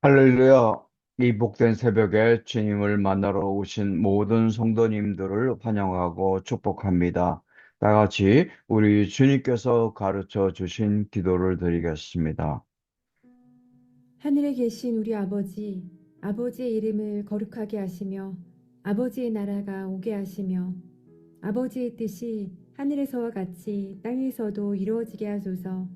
할렐루야. 이 복된 새벽에 주님을 만나러 오신 모든 성도님들을 환영하고 축복합니다. 다 같이 우리 주님께서 가르쳐 주신 기도를 드리겠습니다. 하늘에 계신 우리 아버지, 아버지의 이름을 거룩하게 하시며 아버지의 나라가 오게 하시며 아버지의 뜻이 하늘에서와 같이 땅에서도 이루어지게 하소서.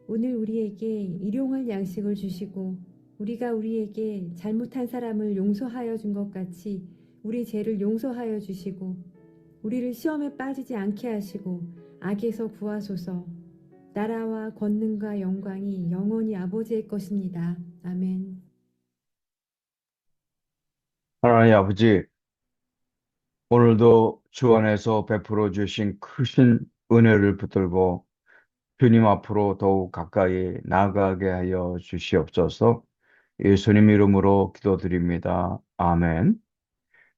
오늘 우리에게 일용할 양식을 주시고 우리가 우리에게 잘못한 사람을 용서하여 준 것 같이 우리 죄를 용서하여 주시고 우리를 시험에 빠지지 않게 하시고 악에서 구하소서. 나라와 권능과 영광이 영원히 아버지의 것입니다. 아멘. 하나님 아버지, 오늘도 주 안에서 베풀어 주신 크신 은혜를 붙들고 주님 앞으로 더욱 가까이 나아가게 하여 주시옵소서. 예수님 이름으로 기도드립니다. 아멘.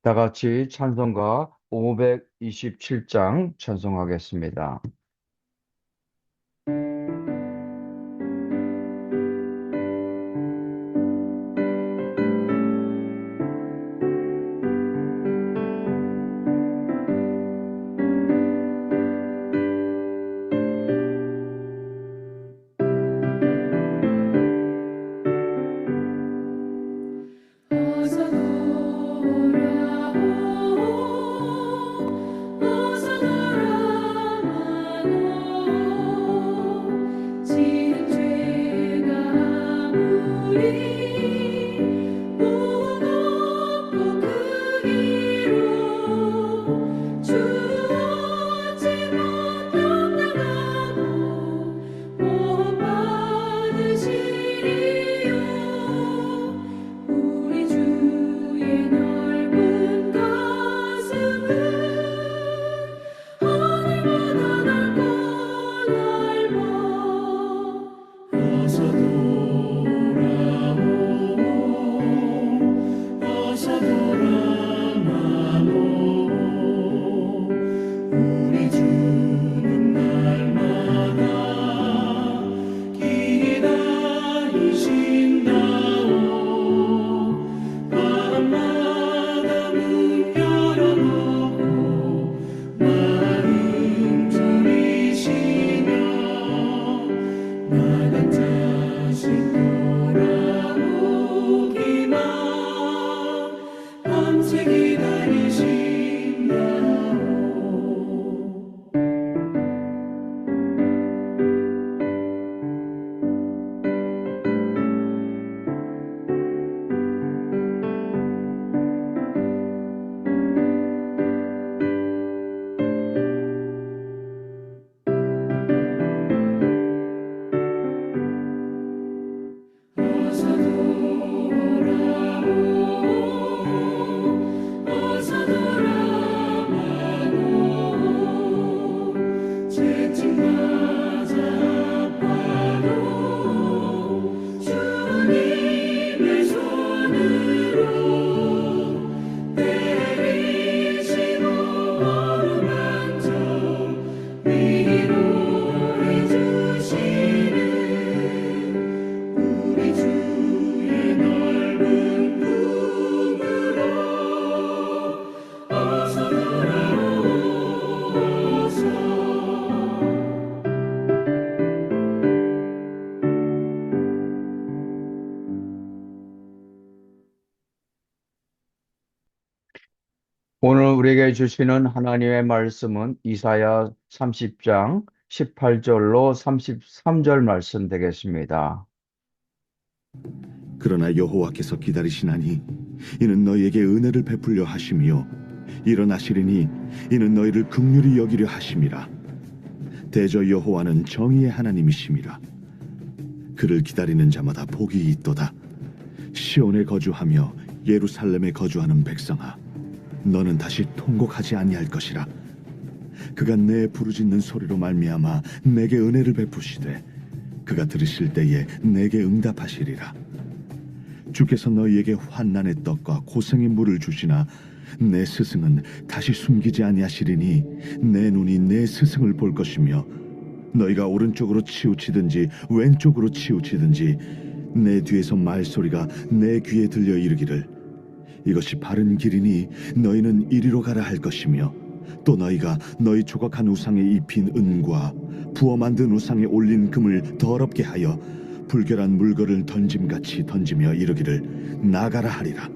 다 같이 찬송가 527장 찬송하겠습니다. 어서 돌아오 어서 돌아와요 지은 죄가 아무리 무겁고 크기로 주 어찌 못 감당하고 못 받으시리요 우리 주의 넓은 가슴은 하늘보다 넓고 넓어 어서 돌아오 어서 돌아와요 우리 주는 날마다 기다리신다오 밤마다 문 열어놓고 마음 졸이시며 나간 자식 돌아오기만 밤새 기다리신다오 어서 돌아오 어서 돌아와요 죄짐 맞아 아파도 주님의 손으로 때리시고 어루만져 위로해 주시는 우리 주의 넓은 품으로 어서 돌아오소서. 오늘 우리에게 주시는 하나님의 말씀은 이사야 30장 18절로 33절 말씀 되겠습니다. 그러나 여호와께서 기다리시나니 이는 너희에게 은혜를 베풀려 하심이요 일어나시리니 이는 너희를 긍휼히 여기려 하심이라. 대저 여호와는 정의의 하나님이심이라. 그를 기다리는 자마다 복이 있도다. 시온에 거주하며 예루살렘에 거주하는 백성아, 너는 다시 통곡하지 아니할 것이라. 그가 내 부르짖는 소리로 말미암아 내게 은혜를 베푸시되 그가 들으실 때에 내게 응답하시리라. 주께서 너희에게 환난의 떡과 고생의 물을 주시나 내 스승은 다시 숨기지 아니하시리니 내 눈이 내 스승을 볼 것이며 너희가 오른쪽으로 치우치든지 왼쪽으로 치우치든지 내 뒤에서 말소리가 내 귀에 들려 이르기를 이것이 바른 길이니 너희는 이리로 가라 할 것이며 또 너희가 너희 조각한 우상에 입힌 은과 부어 만든 우상에 올린 금을 더럽게 하여 불결한 물건을 던짐같이 던지며 이르기를 나가라 하리라.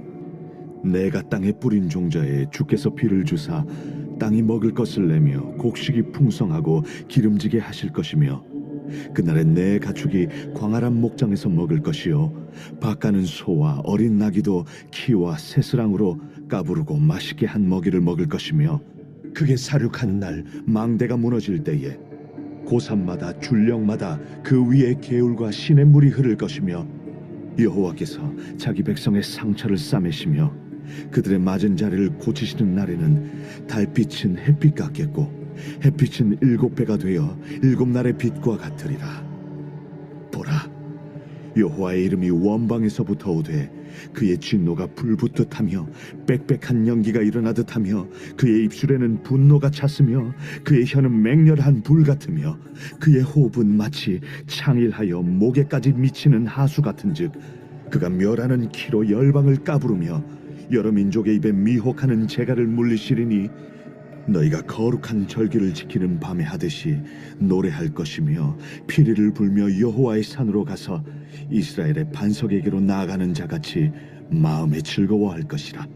내가 땅에 뿌린 종자에 주께서 비를 주사 땅이 먹을 것을 내며 곡식이 풍성하고 기름지게 하실 것이며 그날에 내 가축이 광활한 목장에서 먹을 것이요 밭가는 소와 어린 나귀도 키와 새스랑으로 까부르고 맛있게 한 먹이를 먹을 것이며 그게 사륙하는 날 망대가 무너질 때에 고산마다 줄령마다 그 위에 개울과 시냇물이 흐를 것이며 여호와께서 자기 백성의 상처를 싸매시며 그들의 맞은 자리를 고치시는 날에는 달빛은 햇빛 같겠고 햇빛은 7배가 되어 7날의 빛과 같으리라. 보라, 여호와의 이름이 원방에서부터 오되 그의 진노가 불붙듯 하며 빽빽한 연기가 일어나듯 하며 그의 입술에는 분노가 찼으며 그의 혀는 맹렬한 불 같으며 그의 호흡은 마치 창일하여 목에까지 미치는 하수 같은즉 그가 멸하는 키로 열방을 까부르며 여러 민족의 입에 미혹하는 재갈을 물리시리니 너희가 거룩한 절기를 지키는 밤에 하듯이 노래할 것이며 피리를 불며 여호와의 산으로 가서 이스라엘의 반석에게로 나아가는 자같이 마음에 즐거워할 것이라.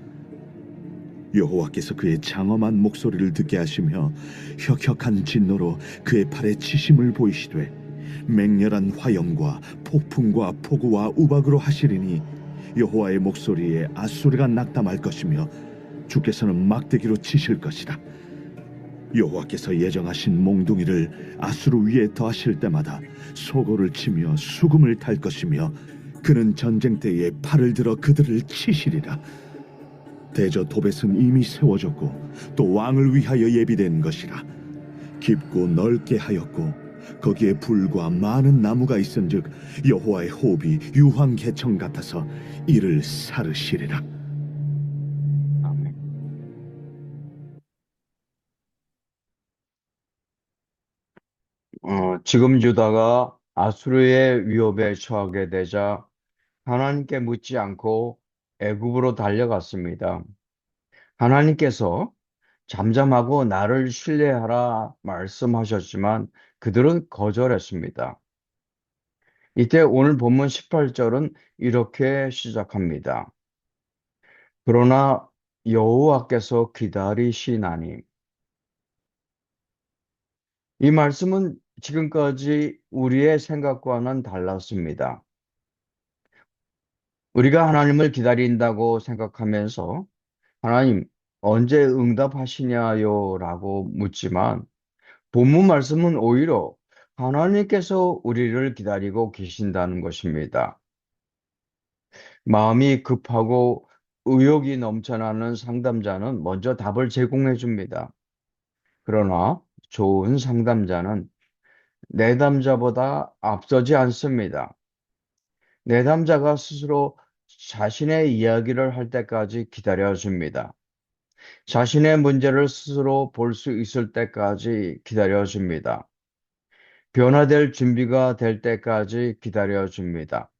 여호와께서 그의 장엄한 목소리를 듣게 하시며 혁혁한 진노로 그의 팔에 치심을 보이시되 맹렬한 화염과 폭풍과 폭우와 우박으로 하시리니 여호와의 목소리에 앗소리가 낙담할 것이며 주께서는 막대기로 치실 것이라. 여호와께서 예정하신 몽둥이를 아수르 위에 더하실 때마다 소고를 치며 수금을 탈 것이며 그는 전쟁 때에 팔을 들어 그들을 치시리라. 대저 도벳은 이미 세워졌고 또 왕을 위하여 예비된 것이라. 깊고 넓게 하였고 거기에 불과 많은 나무가 있은즉 여호와의 호흡이 유황 개청 같아서 이를 사르시리라. 아멘. 지금 유다가 아수르의 위협에 처하게 되자 하나님께 묻지 않고 애굽으로 달려갔습니다. 하나님께서 잠잠하고 나를 신뢰하라 말씀하셨지만 그들은 거절했습니다. 이때 오늘 본문 18절은 이렇게 시작합니다. 그러나 여호와께서 기다리시나니. 이 말씀은 지금까지 우리의 생각과는 달랐습니다. 우리가 하나님을 기다린다고 생각하면서 하나님 언제 응답하시냐요? 라고 묻지만 본문 말씀은 오히려 하나님께서 우리를 기다리고 계신다는 것입니다. 마음이 급하고 의욕이 넘쳐나는 상담자는 먼저 답을 제공해 줍니다. 그러나 좋은 상담자는 내담자보다 앞서지 않습니다. 내담자가 스스로 자신의 이야기를 할 때까지 기다려 줍니다. 자신의 문제를 스스로 볼 수 있을 때까지 기다려 줍니다. 변화될 준비가 될 때까지 기다려 줍니다.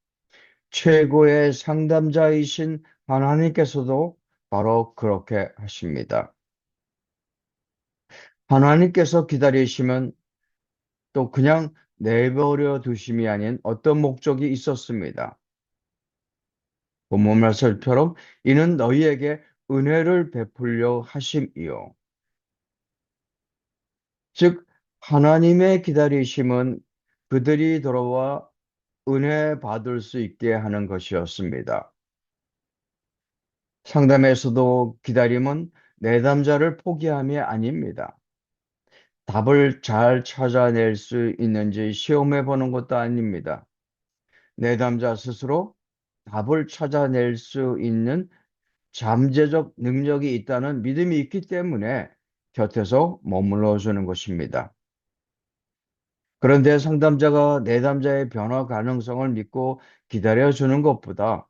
최고의 상담자이신 하나님께서도 바로 그렇게 하십니다. 하나님께서 기다리시면 또 그냥 내버려 두심이 아닌 어떤 목적이 있었습니다. 본문 말씀처럼 이는 너희에게 은혜를 베풀려 하심이요. 즉 하나님의 기다리심은 그들이 돌아와 은혜 받을 수 있게 하는 것이었습니다. 상담에서도 기다림은 내담자를 포기함이 아닙니다. 답을 잘 찾아낼 수 있는지 시험해 보는 것도 아닙니다. 내담자 스스로 답을 찾아낼 수 있는 잠재적 능력이 있다는 믿음이 있기 때문에 곁에서 머물러 주는 것입니다. 그런데 상담자가 내담자의 변화 가능성을 믿고 기다려 주는 것보다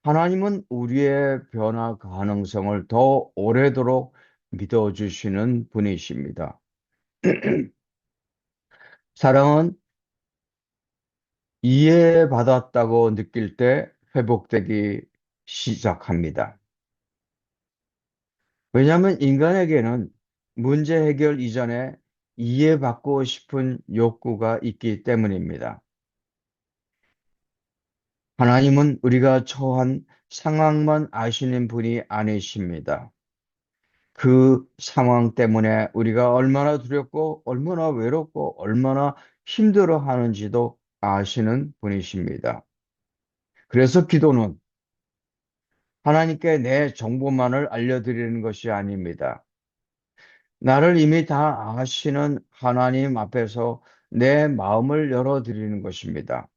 하나님은 우리의 변화 가능성을 더 오래도록 믿어주시는 분이십니다. 사랑은 이해받았다고 느낄 때 회복되기 시작합니다. 왜냐하면 인간에게는 문제 해결 이전에 이해받고 싶은 욕구가 있기 때문입니다. 하나님은 우리가 처한 상황만 아시는 분이 아니십니다. 그 상황 때문에 우리가 얼마나 두렵고 얼마나 외롭고 얼마나 힘들어 하는지도 아시는 분이십니다. 그래서 기도는 하나님께 내 정보만을 알려드리는 것이 아닙니다. 나를 이미 다 아시는 하나님 앞에서 내 마음을 열어드리는 것입니다.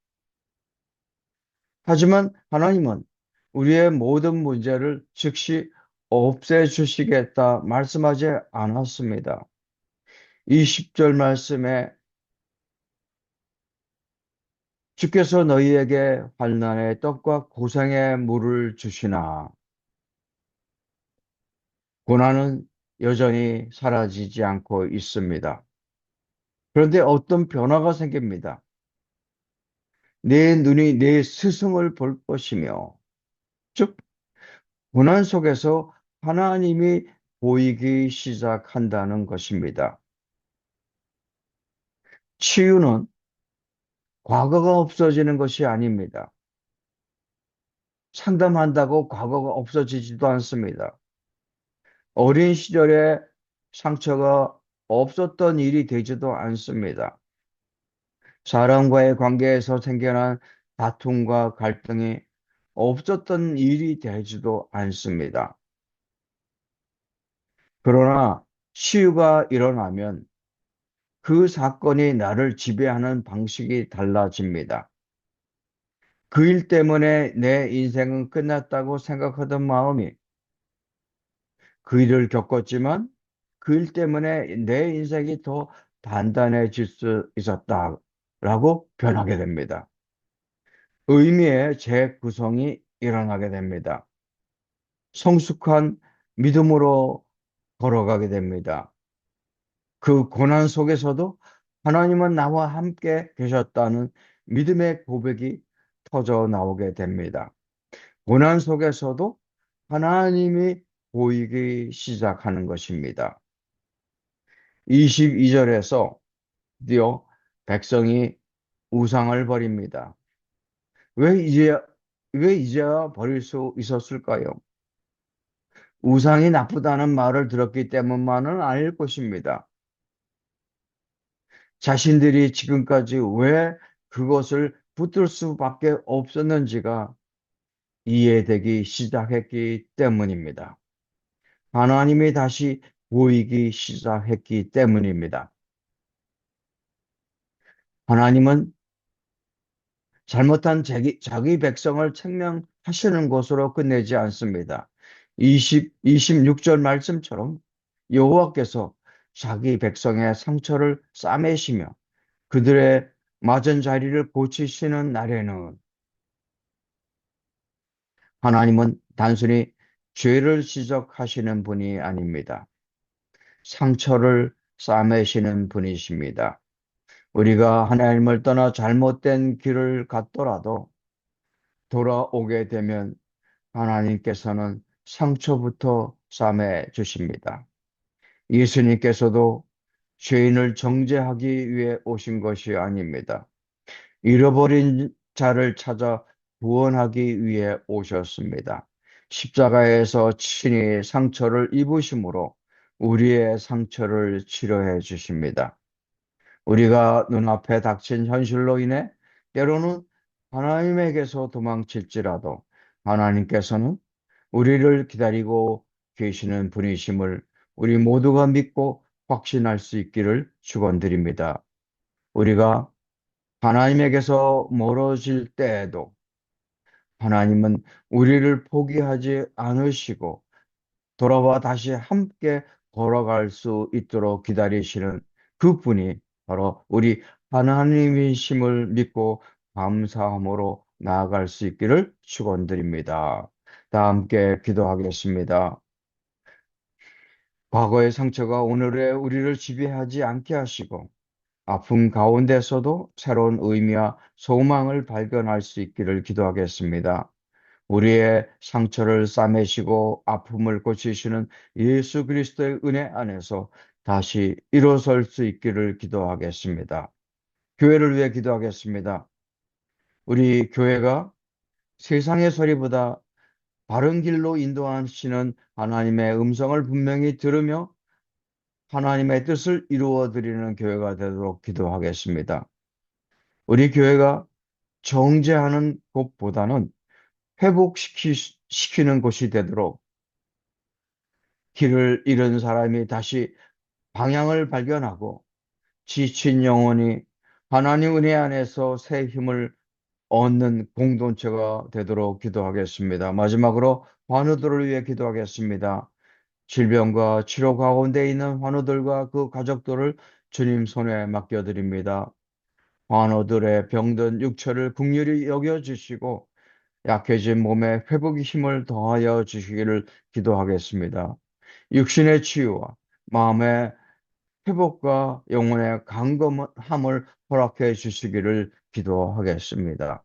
하지만 하나님은 우리의 모든 문제를 즉시 없애주시겠다 말씀하지 않았습니다. 이 10절 말씀에 주께서 너희에게 환난의 떡과 고생의 물을 주시나 고난은 여전히 사라지지 않고 있습니다. 그런데 어떤 변화가 생깁니다. 내 눈이 내 스승을 볼 것이며, 즉, 고난 속에서 하나님이 보이기 시작한다는 것입니다. 치유는 과거가 없어지는 것이 아닙니다. 상담한다고 과거가 없어지지도 않습니다. 어린 시절에 상처가 없었던 일이 되지도 않습니다. 사람과의 관계에서 생겨난 다툼과 갈등이 없었던 일이 되지도 않습니다. 그러나 치유가 일어나면 그 사건이 나를 지배하는 방식이 달라집니다. 그 일 때문에 내 인생은 끝났다고 생각하던 마음이 그 일을 겪었지만 그 일 때문에 내 인생이 더 단단해질 수 있었다라고 변하게 됩니다. 의미의 재구성이 일어나게 됩니다. 성숙한 믿음으로 걸어가게 됩니다. 그 고난 속에서도 하나님은 나와 함께 계셨다는 믿음의 고백이 터져 나오게 됩니다. 고난 속에서도 하나님이 보이기 시작하는 것입니다. 22절에서 드디어 백성이 우상을 버립니다. 왜 이제, 왜 이제야 버릴 수 있었을까요? 우상이 나쁘다는 말을 들었기 때문만은 아닐 것입니다. 자신들이 지금까지 왜 그것을 붙들 수밖에 없었는지가 이해되기 시작했기 때문입니다. 하나님이 다시 보이기 시작했기 때문입니다. 하나님은 잘못한 자기 백성을 책명하시는 것으로 끝내지 않습니다. 26절 말씀처럼 여호와께서 자기 백성의 상처를 싸매시며 그들의 맞은 자리를 고치시는 날에는 하나님은 단순히 죄를 지적하시는 분이 아닙니다. 상처를 싸매시는 분이십니다. 우리가 하나님을 떠나 잘못된 길을 갔더라도 돌아오게 되면 하나님께서는 상처부터 싸매 주십니다. 예수님께서도 죄인을 정죄하기 위해 오신 것이 아닙니다. 잃어버린 자를 찾아 구원하기 위해 오셨습니다. 십자가에서 친히 상처를 입으심으로 우리의 상처를 치료해 주십니다. 우리가 눈앞에 닥친 현실로 인해 때로는 하나님에게서 도망칠지라도 하나님께서는 우리를 기다리고 계시는 분이심을 우리 모두가 믿고 확신할 수 있기를 축원드립니다. 우리가 하나님에게서 멀어질 때에도 하나님은 우리를 포기하지 않으시고 돌아와 다시 함께 걸어갈 수 있도록 기다리시는 그분이 바로 우리 하나님이심을 믿고 감사함으로 나아갈 수 있기를 축원드립니다. 다 함께 기도하겠습니다. 과거의 상처가 오늘의 우리를 지배하지 않게 하시고 아픔 가운데서도 새로운 의미와 소망을 발견할 수 있기를 기도하겠습니다. 우리의 상처를 싸매시고 아픔을 고치시는 예수 그리스도의 은혜 안에서 다시 일어설 수 있기를 기도하겠습니다. 교회를 위해 기도하겠습니다. 우리 교회가 세상의 소리보다 바른 길로 인도하시는 하나님의 음성을 분명히 들으며 하나님의 뜻을 이루어 드리는 교회가 되도록 기도하겠습니다. 우리 교회가 정죄하는 곳보다는 회복시키는 곳이 되도록 길을 잃은 사람이 다시 방향을 발견하고 지친 영혼이 하나님 은혜 안에서 새 힘을 얻는 공동체가 되도록 기도하겠습니다. 마지막으로 환우들을 위해 기도하겠습니다. 질병과 치료 가운데 있는 환우들과 그 가족들을 주님 손에 맡겨드립니다. 환우들의 병든 육체를 긍휼히 여겨주시고 약해진 몸에 회복의 힘을 더하여 주시기를 기도하겠습니다. 육신의 치유와 마음의 회복과 영혼의 강건함을 허락해 주시기를 기도하겠습니다.